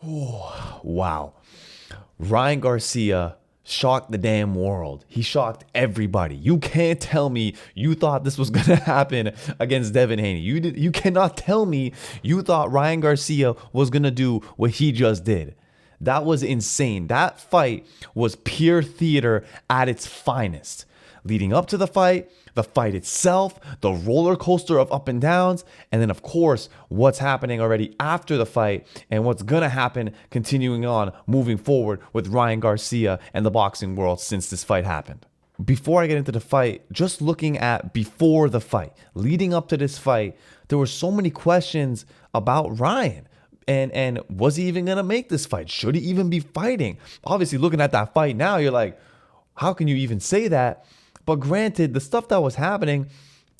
Wow. Ryan Garcia shocked the damn world. He shocked everybody. You can't tell me you thought this was going to happen against Devin Haney. You cannot tell me you thought Ryan Garcia was going to do what he just did. That was insane. That fight was pure theater at its finest. Leading up to the fight itself, the roller coaster of up and downs, and then of course, what's happening already after the fight and what's gonna happen continuing on moving forward with Ryan Garcia and the boxing world since this fight happened. Before I get into the fight, just looking at before the fight, leading up to this fight, there were so many questions about Ryan. And was he even gonna make this fight? Should he even be fighting? Obviously, looking at that fight now, you're like, how can you even say that? But granted, the stuff that was happening,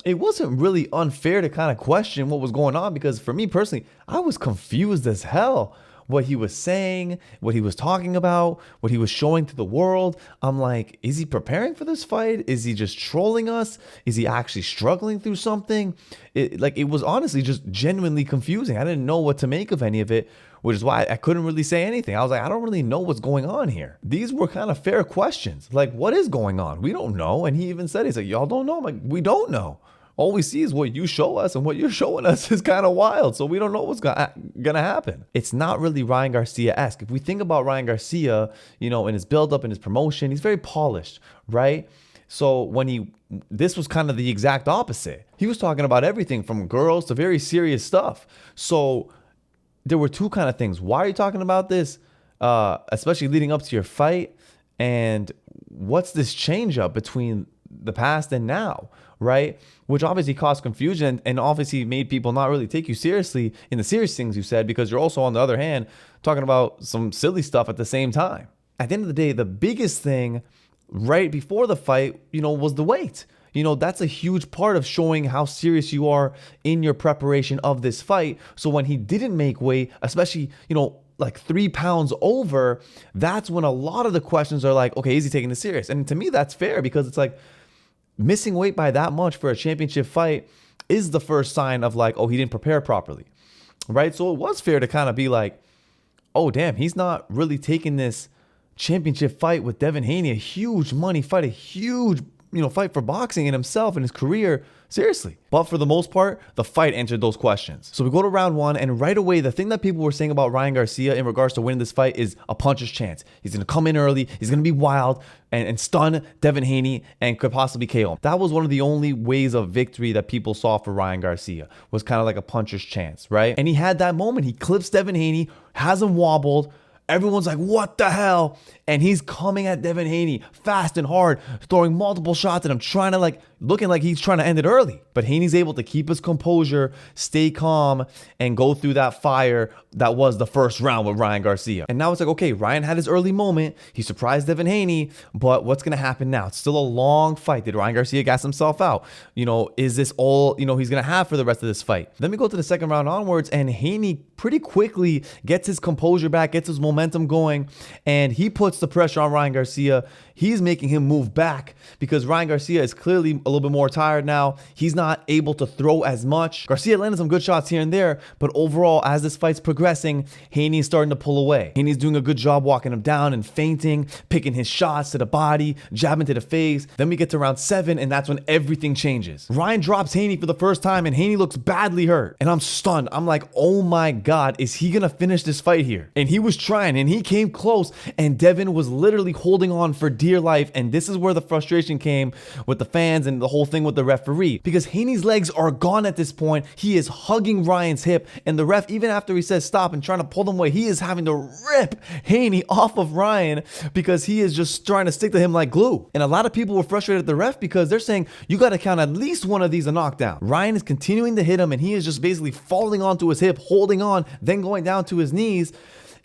it wasn't really unfair to kind of question what was going on, because for me personally, I was confused as hell. What he was saying, what he was talking about, what he was showing to the world. I'm like, is he preparing for this fight? Is he just trolling us? Is he actually struggling through something? It was honestly just genuinely confusing. I didn't know what to make of any of it, which is why I couldn't really say anything. I was like, I don't really know what's going on here. These were kind of fair questions. Like, what is going on? We don't know. And he even said, he's like, y'all don't know? I'm like, we don't know. All we see is what you show us, and what you're showing us is kind of wild. So we don't know what's gonna happen. It's not really Ryan Garcia-esque. If we think about Ryan Garcia, in his build-up and his promotion, he's very polished, right? So this was kind of the exact opposite. He was talking about everything from girls to very serious stuff. So there were two kind of things. Why are you talking about this? Especially leading up to your fight, and what's this change up between the past and now, right? Which obviously caused confusion and obviously made people not really take you seriously in the serious things you said, because you're also, on the other hand, talking about some silly stuff at the same time. At the end of the day, the biggest thing right before the fight, was the weight. That's a huge part of showing how serious you are in your preparation of this fight. So when he didn't make weight, especially, like 3 pounds over, that's when a lot of the questions are like, okay, is he taking this serious? And to me, that's fair, because it's like, missing weight by that much for a championship fight is the first sign of like, oh, he didn't prepare properly, right? So it was fair to kind of be like, oh, damn, he's not really taking this championship fight with Devin Haney, a huge money fight, a huge, fight for boxing in himself and his career, seriously. But for the most part, the fight answered those questions. So we go to round one, and right away, the thing that people were saying about Ryan Garcia in regards to winning this fight is a puncher's chance. He's going to come in early, he's going to be wild and stun Devin Haney and could possibly KO him. That was one of the only ways of victory that people saw for Ryan Garcia, was kind of like a puncher's chance, right? And he had that moment. He clips Devin Haney, has him wobbled. Everyone's like, what the hell? And he's coming at Devin Haney fast and hard, throwing multiple shots at him, looking like he's trying to end it early. But Haney's able to keep his composure, stay calm, and go through that fire that was the first round with Ryan Garcia. And now it's like, okay, Ryan had his early moment. He surprised Devin Haney, but what's going to happen now? It's still a long fight. Did Ryan Garcia gas himself out? Is this all, he's going to have for the rest of this fight? Then we go to the second round onwards, and Haney pretty quickly gets his composure back, gets his momentum going, and he puts the pressure on Ryan Garcia. He's making him move back, because Ryan Garcia is clearly a little bit more tired now. He's not able to throw as much. Garcia landed some good shots here and there, but overall, as this fight's progressing, Haney's starting to pull away. Haney's doing a good job walking him down and feinting, picking his shots to the body, jabbing to the face. Then we get to round 7, and that's when everything changes. Ryan drops Haney for the first time, and Haney looks badly hurt. And I'm stunned. I'm like, oh my God, is he gonna finish this fight here? And he was trying, and he came close, and Devin was literally holding on for dear life. And this is where the frustration came with the fans and the whole thing with the referee, because Haney's legs are gone at this point. He is hugging Ryan's hip, and the ref, even after he says stop and trying to pull them away, he is having to rip Haney off of Ryan, because he is just trying to stick to him like glue. And a lot of people were frustrated at the ref, because they're saying you got to count at least one of these a knockdown. Ryan is continuing to hit him, and he is just basically falling onto his hip, holding on, then going down to his knees.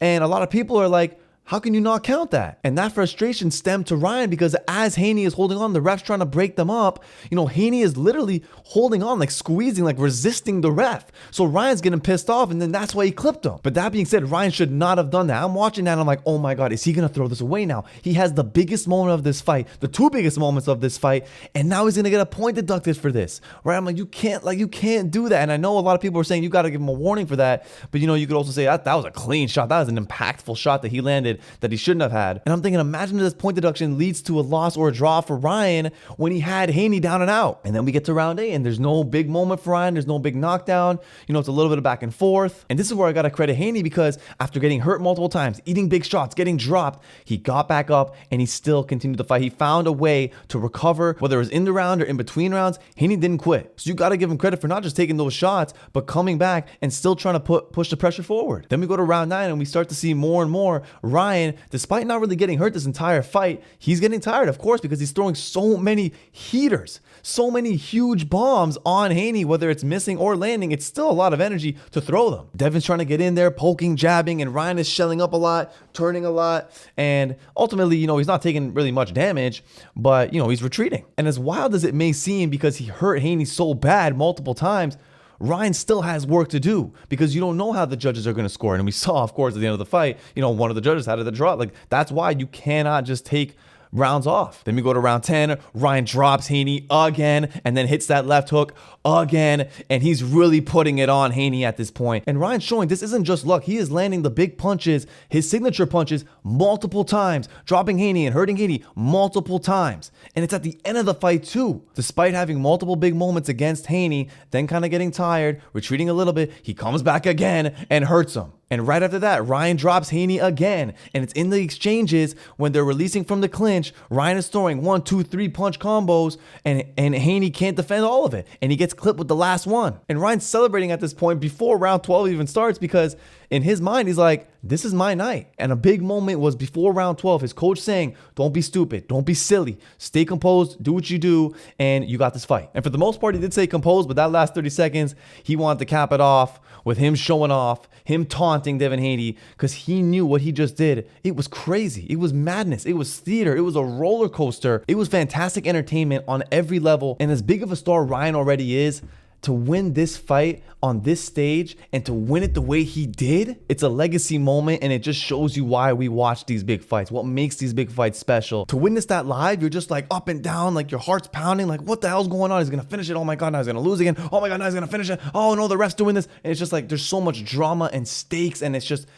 And a lot of people are like, How can you not count that? And that frustration stemmed to Ryan because as Haney is holding on, the ref's trying to break them up. Haney is literally holding on, like squeezing, like resisting the ref. So Ryan's getting pissed off, and then that's why he clipped him. But that being said, Ryan should not have done that. I'm watching that and I'm like, oh my God, is he going to throw this away now? He has the biggest moment of this fight, the two biggest moments of this fight, and now he's going to get a point deducted for this, right? I'm like, you can't do that. And I know a lot of people are saying you got to give him a warning for that, but you could also say that was a clean shot. That was an impactful shot that he landed that he shouldn't have had. And I'm thinking, imagine if this point deduction leads to a loss or a draw for Ryan when he had Haney down and out. And then we get to round 8 and there's no big moment for Ryan. There's no big knockdown. It's a little bit of back and forth. And this is where I got to credit Haney because after getting hurt multiple times, eating big shots, getting dropped, he got back up and he still continued to fight. He found a way to recover, whether it was in the round or in between rounds. Haney didn't quit. So you got to give him credit for not just taking those shots, but coming back and still trying to push the pressure forward. Then we go to round 9 and we start to see more and more Ryan, despite not really getting hurt this entire fight, he's getting tired, of course, because he's throwing so many heaters, so many huge bombs on Haney, whether it's missing or landing. It's still a lot of energy to throw them. Devin's trying to get in there, poking, jabbing, and Ryan is shelling up a lot, turning a lot, and ultimately, he's not taking really much damage, but, he's retreating. And as wild as it may seem, because he hurt Haney so bad multiple times, Ryan still has work to do because you don't know how the judges are going to score. And we saw, of course, at the end of the fight, one of the judges had the draw. Like, that's why you cannot just take rounds off. Then we go to round 10. Ryan drops Haney again and then hits that left hook again. And he's really putting it on Haney at this point. And Ryan's showing this isn't just luck. He is landing the big punches, his signature punches, multiple times, dropping Haney and hurting Haney multiple times. And it's at the end of the fight too. Despite having multiple big moments against Haney, then kind of getting tired, retreating a little bit, he comes back again and hurts him. And right after that, Ryan drops Haney again. And it's in the exchanges when they're releasing from the clinch. Ryan is throwing 1, 2, 3 punch combos and Haney can't defend all of it. And he gets clipped with the last one. And Ryan's celebrating at this point before round 12 even starts because in his mind, he's like, this is my night. And a big moment was before round 12, his coach saying, don't be stupid, don't be silly, stay composed, do what you do, and you got this fight. And for the most part, he did stay composed, but that last 30 seconds, he wanted to cap it off with him showing off, him taunting Devin Haney, because he knew what he just did. It was crazy. It was madness. It was theater. It was a roller coaster. It was fantastic entertainment on every level. And as big of a star Ryan already is, to win this fight on this stage and to win it the way he did, it's a legacy moment, and it just shows you why we watch these big fights, what makes these big fights special. To witness that live, you're just like up and down, like your heart's pounding, like what the hell's going on? He's gonna finish it. Oh my God, now he's gonna lose again. Oh my God, now he's gonna finish it. Oh no, the ref's doing this. And it's just like there's so much drama and stakes, and it's just,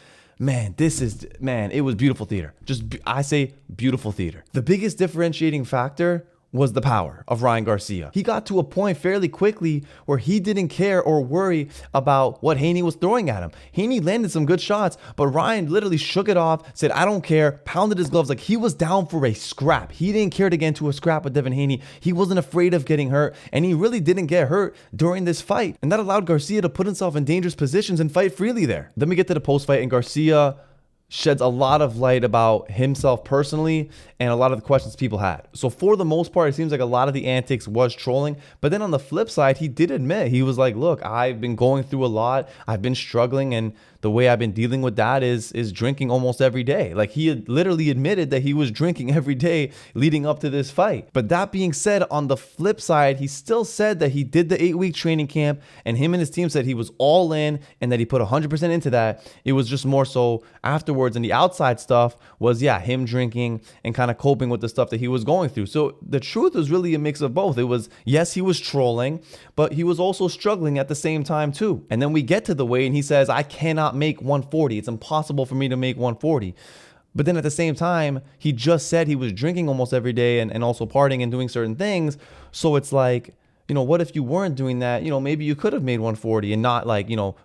it was beautiful theater. I say beautiful theater. The biggest differentiating factor was the power of Ryan Garcia. He got to a point fairly quickly where he didn't care or worry about what Haney was throwing at him. Haney landed some good shots, but Ryan literally shook it off, said, I don't care, pounded his gloves like he was down for a scrap. He didn't care to get into a scrap with Devin Haney. He wasn't afraid of getting hurt, and he really didn't get hurt during this fight. And that allowed Garcia to put himself in dangerous positions and fight freely there. Then we get to the post-fight, and Garcia sheds a lot of light about himself personally and a lot of the questions people had. So for the most part, it seems like a lot of the antics was trolling. But then on the flip side, he did admit, he was like, look, I've been going through a lot. I've been struggling. And the way I've been dealing with that is drinking almost every day. Like he had literally admitted that he was drinking every day leading up to this fight. But that being said, on the flip side, he still said that he did the 8-week training camp, and him and his team said he was all in and that he put 100% into that. It was just more so afterwards, and the outside stuff was, him drinking and kind of coping with the stuff that he was going through. So the truth was really a mix of both. It was, yes, he was trolling, but he was also struggling at the same time too. And then we get to the weigh, and he says, I cannot make 140. It's impossible for me to make 140. But then at the same time, he just said he was drinking almost every day and also partying and doing certain things. So it's like, what if you weren't doing that? Maybe you could have made 140 and not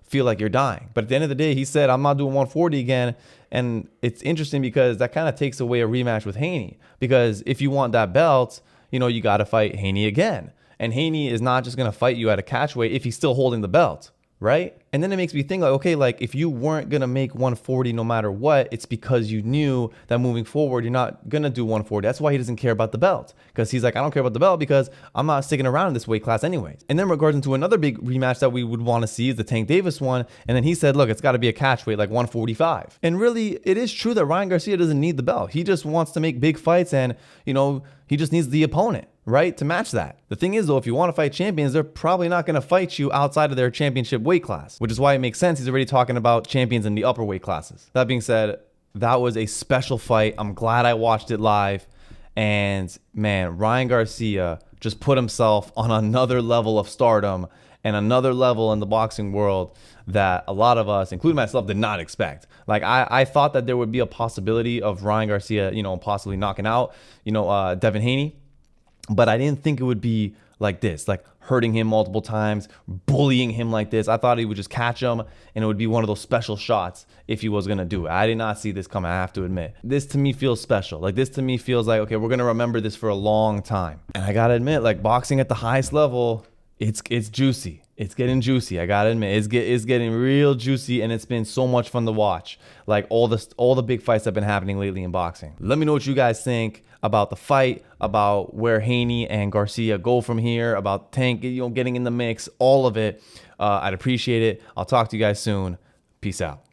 feel like you're dying. But at the end of the day, he said, I'm not doing 140 again. And it's interesting because that kind of takes away a rematch with Haney. Because if you want that belt, you got to fight Haney again. And Haney is not just going to fight you at a catch weight if he's still holding the belt. right? And then it makes me think like, okay, like if you weren't gonna make 140 no matter what, it's because you knew that moving forward you're not gonna do 140. That's why he doesn't care about the belt, because he's like, I don't care about the belt because I'm not sticking around in this weight class anyways. And then regards into another big rematch that we would want to see is the Tank Davis one, and then he said, look, it's got to be a catch weight like 145. And really, it is true that Ryan Garcia doesn't need the belt. He just wants to make big fights, and he just needs the opponent, right, to match that. The thing is, though, if you want to fight champions, they're probably not going to fight you outside of their championship weight class, which is why it makes sense. He's already talking about champions in the upper weight classes. That being said, that was a special fight. I'm glad I watched it live. And man, Ryan Garcia just put himself on another level of stardom and another level in the boxing world that a lot of us, including myself, did not expect. Like I thought that there would be a possibility of Ryan Garcia, possibly knocking out, Devin Haney. But I didn't think it would be like this, like hurting him multiple times, bullying him like this. I thought he would just catch him and it would be one of those special shots if he was going to do it. I did not see this coming, I have to admit. This to me feels special. Like this to me feels like, okay, we're going to remember this for a long time. And I got to admit, like boxing at the highest level, it's juicy. It's getting juicy. I gotta admit, it's getting real juicy, and it's been so much fun to watch. Like all the big fights that have been happening lately in boxing. Let me know what you guys think about the fight, about where Haney and Garcia go from here, about Tank, getting in the mix, all of it. I'd appreciate it. I'll talk to you guys soon. Peace out.